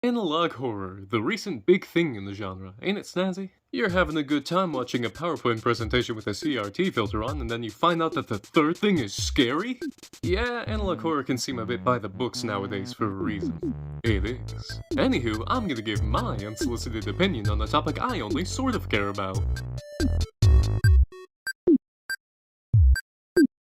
Analog horror, the recent big thing in the genre, ain't it snazzy? You're having a good time watching a PowerPoint presentation with a CRT filter on, and then you find out that the third thing is scary? Yeah, analog horror can seem a bit by the books nowadays for a reason. It is. Anywho, I'm gonna give my unsolicited opinion on the topic I only sort of care about.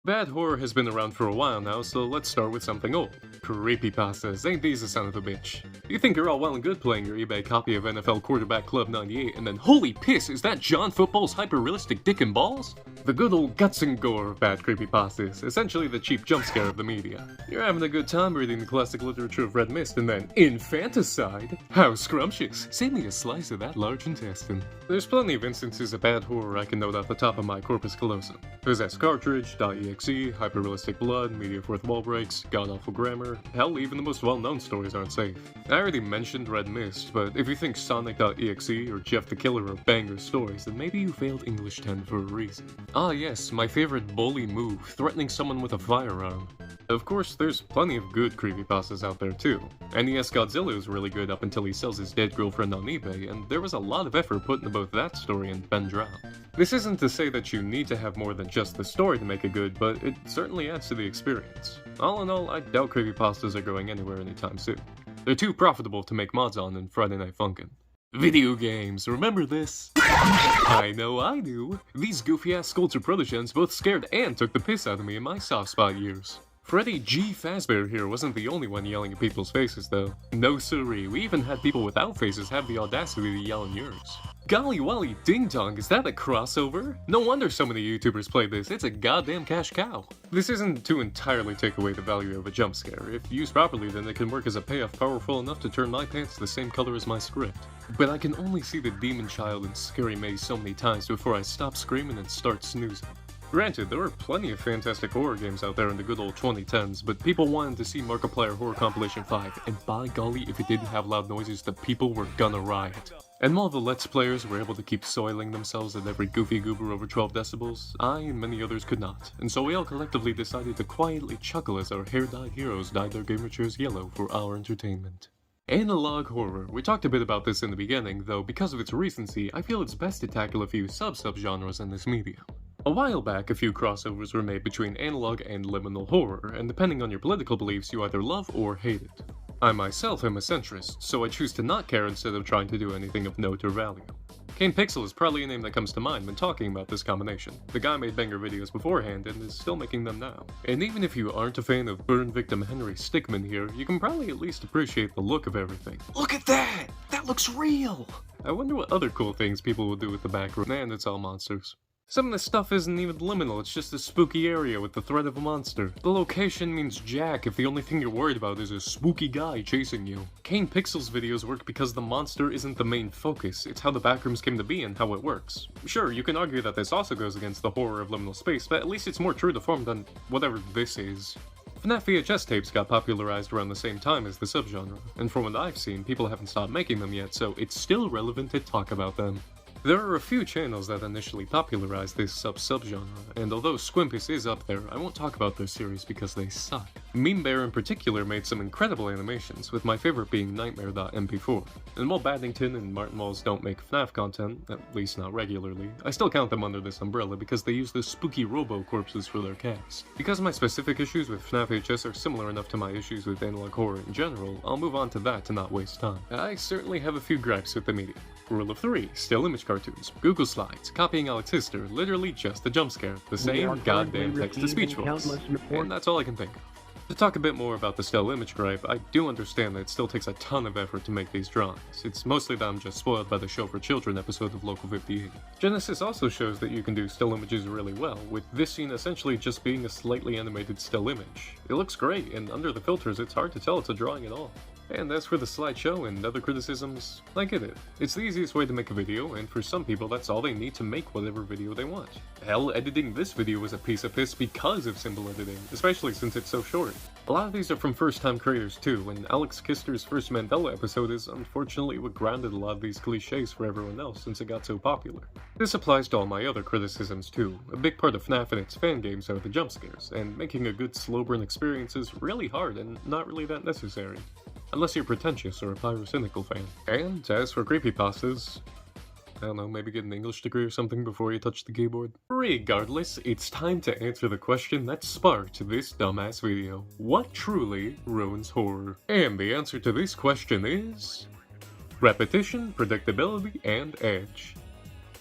Bad horror has been around for a while now, so let's start with something old. Creepypastas, ain't these a son of a bitch? You think you're all well and good playing your eBay copy of NFL Quarterback Club 98, and then holy piss, is that John Football's hyper-realistic dick and balls? The good old guts and gore of bad creepypastas, essentially the cheap jump scare of the media. You're having a good time reading the classic literature of Red Mist, and then, infanticide? How scrumptious! Save me a slice of that large intestine. There's plenty of instances of bad horror I can note off the top of my corpus callosum. Possessed Cartridge, .exe, hyper-realistic blood, media fourth wall breaks, god-awful grammar, hell, even the most well-known stories aren't safe. I already mentioned Red Mist, but if you think Sonic.exe or Jeff the Killer are banger stories, then maybe you failed English 10 for a reason. Ah yes, my favorite bully move, threatening someone with a firearm. Of course, there's plenty of good creepypastas out there too. NES Godzilla is really good up until he sells his dead girlfriend on eBay, and there was a lot of effort put into both that story and Ben Drowned. This isn't to say that you need to have more than just the story to make it good, but it certainly adds to the experience. All in all, I doubt creepypastas are going anywhere anytime soon. They're too profitable to make mods on in Friday Night Funkin'. Video games, remember this? I know I do. These goofy-ass sculpture protogens both scared and took the piss out of me in my soft spot years. Freddy G. Fazbear here wasn't the only one yelling at people's faces though. No siree, we even had people without faces have the audacity to yell in yours. Golly Wally Ding Dong, is that a crossover? No wonder so many YouTubers play this, it's a goddamn cash cow. This isn't to entirely take away the value of a jump scare. If used properly, then it can work as a payoff powerful enough to turn my pants the same color as my script. But I can only see the Demon Child in Scary Maze so many times before I stop screaming and start snoozing. Granted, there were plenty of fantastic horror games out there in the good old 2010s, but people wanted to see Markiplier Horror Compilation 5, and by golly, if it didn't have loud noises, the people were gonna riot. And while the Let's Players were able to keep soiling themselves at every goofy goober over 12 decibels, I and many others could not, and so we all collectively decided to quietly chuckle as our hair-dyed heroes dyed their gamer chairs yellow for our entertainment. Analog horror. We talked a bit about this in the beginning, though because of its recency, I feel it's best to tackle a few sub-subgenres in this medium. A while back, a few crossovers were made between analog and liminal horror, and depending on your political beliefs, you either love or hate it. I myself am a centrist, so I choose to not care instead of trying to do anything of note or value. Kane Pixel is probably a name that comes to mind when talking about this combination. The guy made banger videos beforehand and is still making them now. And even if you aren't a fan of burn victim Henry Stickmin here, you can probably at least appreciate the look of everything. Look at that! That looks real! I wonder what other cool things people will do with the background, and it's all monsters. Some of this stuff isn't even liminal, it's just a spooky area with the threat of a monster. The location means jack if the only thing you're worried about is a spooky guy chasing you. Kane Pixel's videos work because the monster isn't the main focus, it's how the backrooms came to be and how it works. Sure, you can argue that this also goes against the horror of liminal space, but at least it's more true to form than whatever this is. FNAF VHS tapes got popularized around the same time as the subgenre, and from what I've seen, people haven't stopped making them yet, so it's still relevant to talk about them. There are a few channels that initially popularized this subgenre, and although Squimpus is up there, I won't talk about their series because they suck. Meme Bear in particular made some incredible animations, with my favorite being Nightmare.mp4. And while Baddington and Martin Walls don't make FNAF content, at least not regularly, I still count them under this umbrella because they use the spooky robo-corpses for their cast. Because my specific issues with FNAF HS are similar enough to my issues with analog horror in general, I'll move on to that to not waste time. I certainly have a few gripes with the medium. Rule of 3, still image cartoons, Google Slides, copying Alex Hister, literally just a jump scare, the same goddamn text-to-speech voice, and that's all I can think of. To talk a bit more about the still image gripe, I do understand that it still takes a ton of effort to make these drawings. It's mostly that I'm just spoiled by the Show for Children episode of Local 58. Genesis also shows that you can do still images really well, with this scene essentially just being a slightly animated still image. It looks great, and under the filters it's hard to tell it's a drawing at all. And as for the slideshow and other criticisms, I get it. It's the easiest way to make a video, and for some people that's all they need to make whatever video they want. Hell, editing this video was a piece of piss because of symbol editing, especially since it's so short. A lot of these are from first-time creators too, and Alex Kister's first Mandela episode is unfortunately what grounded a lot of these cliches for everyone else since it got so popular. This applies to all my other criticisms too. A big part of FNAF and its fan games are the jump scares, and making a good slow burn experience is really hard and not really that necessary. Unless you're pretentious or a pyrocynical fan. And as for creepypastas, I don't know, maybe get an English degree or something before you touch the keyboard. Regardless, it's time to answer the question that sparked this dumbass video. What truly ruins horror? And the answer to this question is... repetition, predictability, and edge.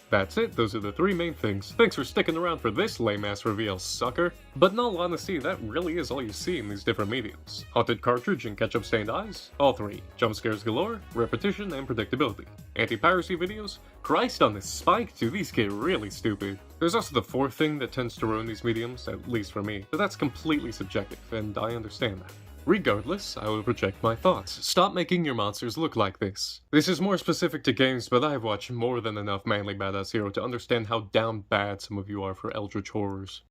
That's it, those are the three main things. Thanks for sticking around for this lame-ass reveal, sucker. But in all honesty, that really is all you see in these different mediums. Haunted cartridge and ketchup-stained eyes? All three. Jump scares galore, repetition, and predictability. Anti-piracy videos? Christ on this spike, do these get really stupid. There's also the fourth thing that tends to ruin these mediums, at least for me, but that's completely subjective, and I understand that. Regardless, I will project my thoughts. Stop making your monsters look like this. This is more specific to games, but I've watched more than enough Manly Badass Hero to understand how down bad some of you are for eldritch horrors.